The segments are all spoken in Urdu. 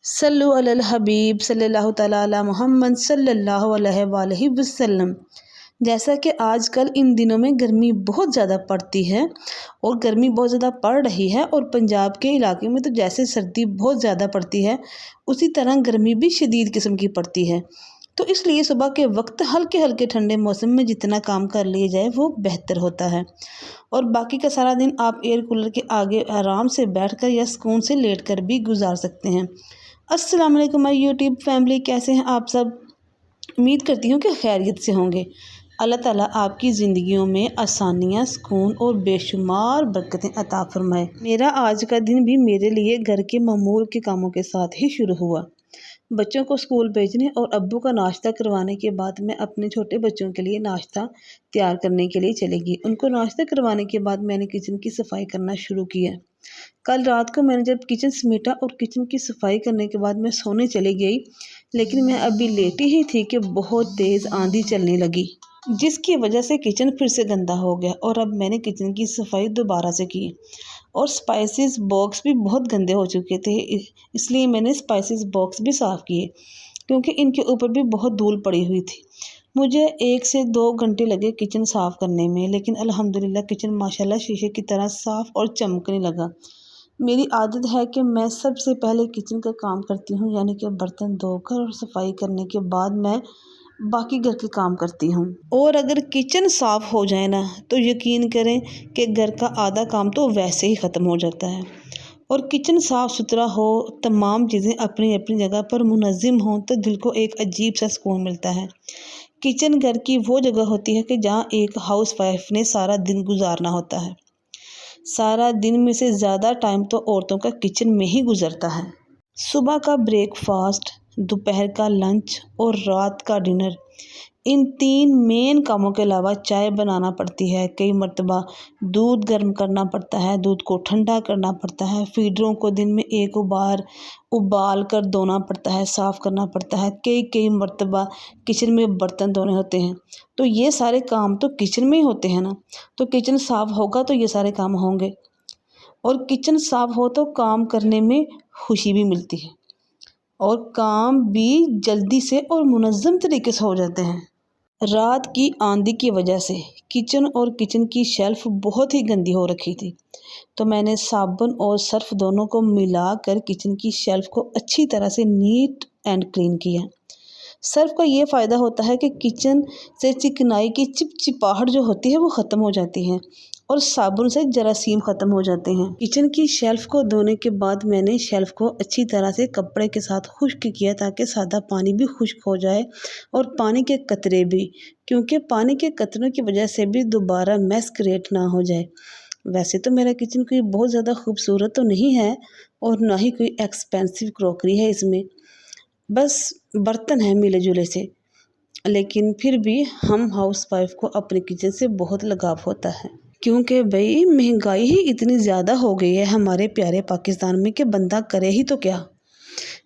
صلو علی الحبیب صلی اللہ تعالیٰ علی محمد صلی اللہ علیہ وآلہ وسلم۔ جیسا کہ آج کل ان دنوں میں گرمی بہت زیادہ پڑتی ہے اور گرمی بہت زیادہ پڑ رہی ہے، اور پنجاب کے علاقے میں تو جیسے سردی بہت زیادہ پڑتی ہے اسی طرح گرمی بھی شدید قسم کی پڑتی ہے۔ تو اس لیے صبح کے وقت ہلکے ہلکے ٹھنڈے موسم میں جتنا کام کر لیا جائے وہ بہتر ہوتا ہے، اور باقی کا سارا دن آپ ایئر کولر کے آگے آرام سے بیٹھ کر یا سکون سے لیٹ کر بھی گزار سکتے ہیں۔ السلام علیکم مائی یوٹیوب فیملی، کیسے ہیں آپ سب؟ امید کرتی ہوں کہ خیریت سے ہوں گے۔ اللہ تعالیٰ آپ کی زندگیوں میں آسانیاں، سکون اور بے شمار برکتیں عطا فرمائے۔ میرا آج کا دن بھی میرے لیے گھر کے معمول کے کاموں کے ساتھ ہی شروع ہوا۔ بچوں کو اسکول بھیجنے اور ابو کا ناشتہ کروانے کے بعد میں اپنے چھوٹے بچوں کے لیے ناشتہ تیار کرنے کے لیے چلے گئی۔ ان کو ناشتہ کروانے کے بعد میں نے کچن کی صفائی کرنا شروع کیا۔ کل رات کو میں نے جب کچن سمیٹا اور کچن کی صفائی کرنے کے بعد میں سونے چلی گئی، لیکن میں ابھی لیٹی ہی تھی کہ بہت تیز آندھی چلنے لگی، جس کی وجہ سے کچن پھر سے گندا ہو گیا، اور اب میں نے کچن کی صفائی دوبارہ سے کی، اور اسپائسز باکس بھی بہت گندے ہو چکے تھے، اس لیے میں نے اسپائسز باکس بھی صاف کیے کیونکہ ان کے اوپر بھی بہت دھول پڑی ہوئی تھی۔ مجھے 1 سے 2 گھنٹے لگے کچن صاف کرنے میں، لیکن الحمدللہ کچن ماشاءاللہ شیشے کی طرح صاف اور چمکنے لگا۔ میری عادت ہے کہ میں سب سے پہلے کچن کا کام کرتی ہوں، یعنی کہ برتن دھو کر اور صفائی کرنے کے بعد میں باقی گھر کے کام کرتی ہوں، اور اگر کچن صاف ہو جائے نا تو یقین کریں کہ گھر کا آدھا کام تو ویسے ہی ختم ہو جاتا ہے۔ اور کچن صاف ستھرا ہو، تمام چیزیں اپنی اپنی جگہ پر منظم ہوں تو دل کو ایک عجیب سا سکون ملتا ہے۔ کچن گھر کی وہ جگہ ہوتی ہے کہ جہاں ایک ہاؤس وائف نے سارا دن گزارنا ہوتا ہے۔ سارا دن میں سے زیادہ ٹائم تو عورتوں کا کچن میں ہی گزرتا ہے۔ صبح کا بریک فاسٹ، دوپہر کا لنچ اور رات کا ڈنر، ان 3 مین کاموں کے علاوہ چائے بنانا پڑتی ہے، کئی مرتبہ دودھ گرم کرنا پڑتا ہے، دودھ کو ٹھنڈا کرنا پڑتا ہے، فیڈروں کو دن میں 1 بار ابال کر دھونا پڑتا ہے، صاف کرنا پڑتا ہے، کئی مرتبہ کچن میں برتن دھونے ہوتے ہیں۔ تو یہ سارے کام تو کچن میں ہی ہوتے ہیں نا، تو کچن صاف ہوگا تو یہ سارے کام ہوں گے، اور کچن صاف ہو تو کام کرنے میں خوشی بھی ملتی ہے، اور کام بھی جلدی سے اور منظم طریقے سے ہو جاتے ہیں۔ رات کی آندھی کی وجہ سے کچن اور کچن کی شیلف بہت ہی گندی ہو رکھی تھی، تو میں نے صابن اور سرف دونوں کو ملا کر کچن کی شیلف کو اچھی طرح سے نیٹ اینڈ کلین کیا۔ سرف کا یہ فائدہ ہوتا ہے کہ کچن سے چکنائی کی چپچپاہٹ جو ہوتی ہے وہ ختم ہو جاتی ہے، اور صابن سے جراثیم ختم ہو جاتے ہیں۔ کچن کی شیلف کو دھونے کے بعد میں نے شیلف کو اچھی طرح سے کپڑے کے ساتھ خشک کیا تاکہ سادہ پانی بھی خشک ہو جائے، اور پانی کے قطرے بھی، کیونکہ پانی کے قطروں کی وجہ سے بھی دوبارہ میس کریٹ نہ ہو جائے۔ ویسے تو میرا کچن کوئی بہت زیادہ خوبصورت تو نہیں ہے، اور نہ ہی کوئی ایکسپینسو کروکری ہے، اس میں بس برتن ہیں ملے جلے سے، لیکن پھر بھی ہم ہاؤس وائف کو اپنے کچن سے بہت لگاؤ ہوتا ہے، کیونکہ بھئی مہنگائی ہی اتنی زیادہ ہو گئی ہے ہمارے پیارے پاکستان میں کہ بندہ کرے ہی تو کیا۔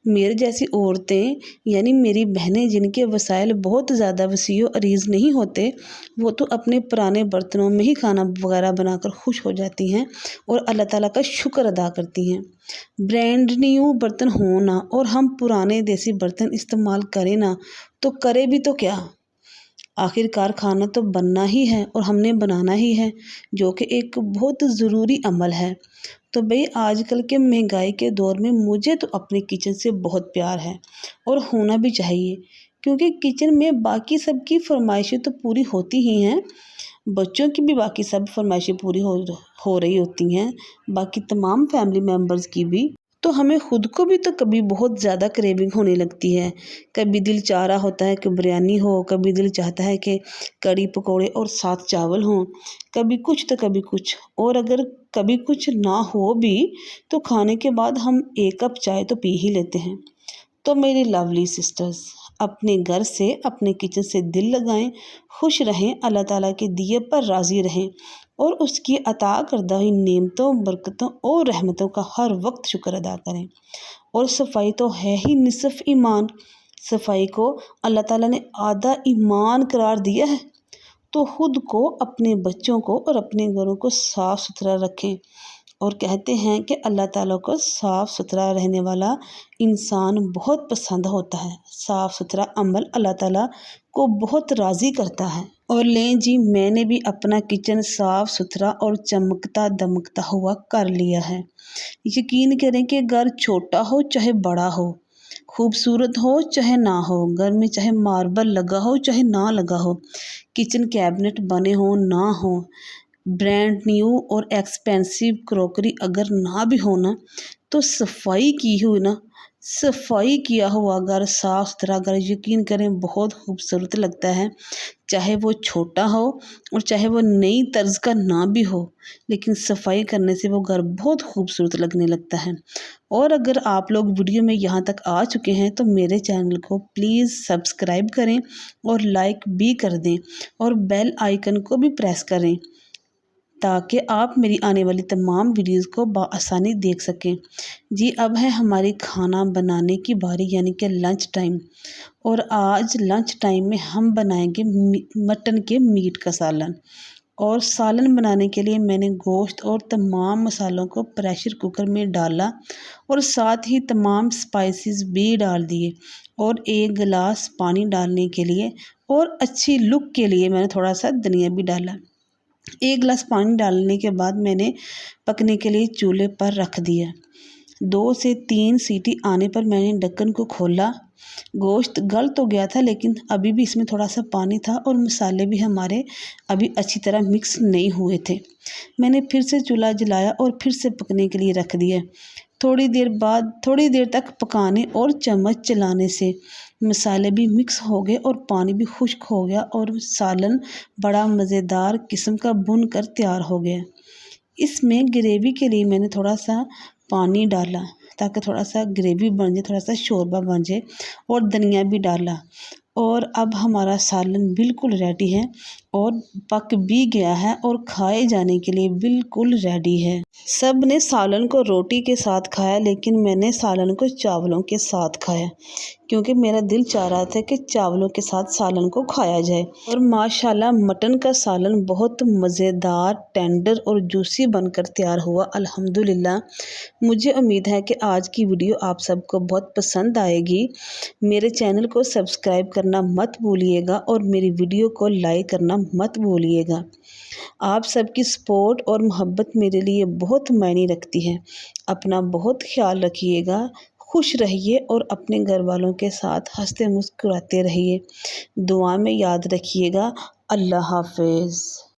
میرے جیسی عورتیں، یعنی میری بہنیں جن کے وسائل بہت زیادہ وسیع و عریض نہیں ہوتے، وہ تو اپنے پرانے برتنوں میں ہی کھانا وغیرہ بنا کر خوش ہو جاتی ہیں اور اللہ تعالیٰ کا شکر ادا کرتی ہیں۔ برانڈ نیو برتن ہوں نا اور ہم پرانے دیسی برتن استعمال کریں نا، تو کرے بھی تو کیا، آخر کار کھانا تو بننا ہی ہے اور ہم نے بنانا ہی ہے، جو کہ ایک بہت ضروری عمل ہے۔ تو بھئی آج کل کے مہنگائی کے دور میں مجھے تو اپنے کچن سے بہت پیار ہے، اور ہونا بھی چاہیے، کیونکہ کچن میں باقی سب کی فرمائشیں تو پوری ہوتی ہی ہیں، بچوں کی بھی باقی سب فرمائشیں پوری ہو رہی ہوتی ہیں، باقی تمام فیملی ممبرز کی بھی، تو ہمیں خود کو بھی تو کبھی بہت زیادہ کریونگ ہونے لگتی ہے۔ کبھی دل چاہ رہا ہوتا ہے کہ بریانی ہو، کبھی دل چاہتا ہے کہ کڑی پکوڑے اور ساتھ چاول ہوں، کبھی کچھ تو کبھی کچھ، اور اگر کبھی کچھ نہ ہو بھی تو کھانے کے بعد ہم 1 کپ چائے تو پی ہی لیتے ہیں۔ تو میری لولی سسٹرز، اپنے گھر سے، اپنے کچن سے دل لگائیں، خوش رہیں، اللہ تعالیٰ کے دیے پر راضی رہیں، اور اس کی عطا کردہ ہوئی نعمتوں، برکتوں اور رحمتوں کا ہر وقت شکر ادا کریں۔ اور صفائی تو ہے ہی نصف ایمان، صفائی کو اللہ تعالیٰ نے آدھا ایمان قرار دیا ہے، تو خود کو، اپنے بچوں کو اور اپنے گھروں کو صاف ستھرا رکھیں، اور کہتے ہیں کہ اللہ تعالیٰ کو صاف ستھرا رہنے والا انسان بہت پسند ہوتا ہے، صاف ستھرا عمل اللہ تعالیٰ کو بہت راضی کرتا ہے۔ اور لیں جی، میں نے بھی اپنا کچن صاف ستھرا اور چمکتا دمکتا ہوا کر لیا ہے۔ یقین کریں کہ گھر چھوٹا ہو چاہے بڑا ہو، خوبصورت ہو چاہے نہ ہو، گھر میں چاہے ماربل لگا ہو چاہے نہ لگا ہو، کچن کیبنٹ بنے ہوں نہ ہوں، برانڈ نیو اور ایکسپینسو کروکری اگر نہ بھی ہونا، تو صفائی کیا ہوا گھر، صاف ستھرا گھر یقین کریں بہت خوبصورت لگتا ہے، چاہے وہ چھوٹا ہو اور چاہے وہ نئی طرز کا نہ بھی ہو، لیکن صفائی کرنے سے وہ گھر بہت خوبصورت لگنے لگتا ہے۔ اور اگر آپ لوگ ویڈیو میں یہاں تک آ چکے ہیں تو میرے چینل کو پلیز سبسکرائب کریں اور لائک بھی کر دیں اور بیل آئیکن کو بھی پریس کریں تاکہ آپ میری آنے والی تمام ویڈیوز کو بآسانی دیکھ سکیں۔ جی اب ہے ہماری کھانا بنانے کی باری، یعنی کہ لنچ ٹائم، اور آج لنچ ٹائم میں ہم بنائیں گے مٹن کے میٹ کا سالن۔ اور سالن بنانے کے لیے میں نے گوشت اور تمام مسالوں کو پریشر کوکر میں ڈالا اور ساتھ ہی تمام سپائسز بھی ڈال دیے اور 1 گلاس پانی ڈالنے کے لیے اور اچھی لک کے لیے میں نے تھوڑا سا دھنیا بھی ڈالا۔ 1 گلاس پانی ڈالنے کے بعد میں نے پکنے کے لیے چولہے پر رکھ دیا۔ 2 سے 3 سیٹی آنے پر میں نے ڈھکن کو کھولا۔ گوشت گل تو گیا تھا لیکن ابھی بھی اس میں تھوڑا سا پانی تھا اور مسالے بھی ہمارے ابھی اچھی طرح مکس نہیں ہوئے تھے۔ میں نے پھر سے چولہا جلایا اور پھر سے پکنے کے لیے رکھ دیا۔ تھوڑی دیر تک پکانے اور چمچ چلانے سے مسالے بھی مکس ہو گئے اور پانی بھی خشک ہو گیا اور سالن بڑا مزیدار قسم کا بن کر تیار ہو گیا۔ اس میں گریوی کے لیے میں نے تھوڑا سا پانی ڈالا تاکہ تھوڑا سا گریوی بن جائے، تھوڑا سا شوربہ بن جائے، اور دھنیا بھی ڈالا۔ اور اب ہمارا سالن بالکل ریڈی ہے اور پک بھی گیا ہے اور کھائے جانے کے لیے بالکل ریڈی ہے۔ سب نے سالن کو روٹی کے ساتھ کھایا لیکن میں نے سالن کو چاولوں کے ساتھ کھایا کیونکہ میرا دل چاہ رہا تھا کہ چاولوں کے ساتھ سالن کو کھایا جائے۔ اور ماشاءاللہ مٹن کا سالن بہت مزیدار، ٹینڈر اور جوسی بن کر تیار ہوا الحمدللہ۔ مجھے امید ہے کہ آج کی ویڈیو آپ سب کو بہت پسند آئے گی۔ میرے چینل کو سبسکرائب کرنا مت بھولیے گا اور میری ویڈیو کو لائک کرنا مت بھولیے گا۔ آپ سب کی سپورٹ اور محبت میرے لیے بہت معنی رکھتی ہے۔ اپنا بہت خیال رکھیے گا، خوش رہیے اور اپنے گھر والوں کے ساتھ ہنستے مسکراتے رہیے۔ دعا میں یاد رکھیے گا۔ اللہ حافظ۔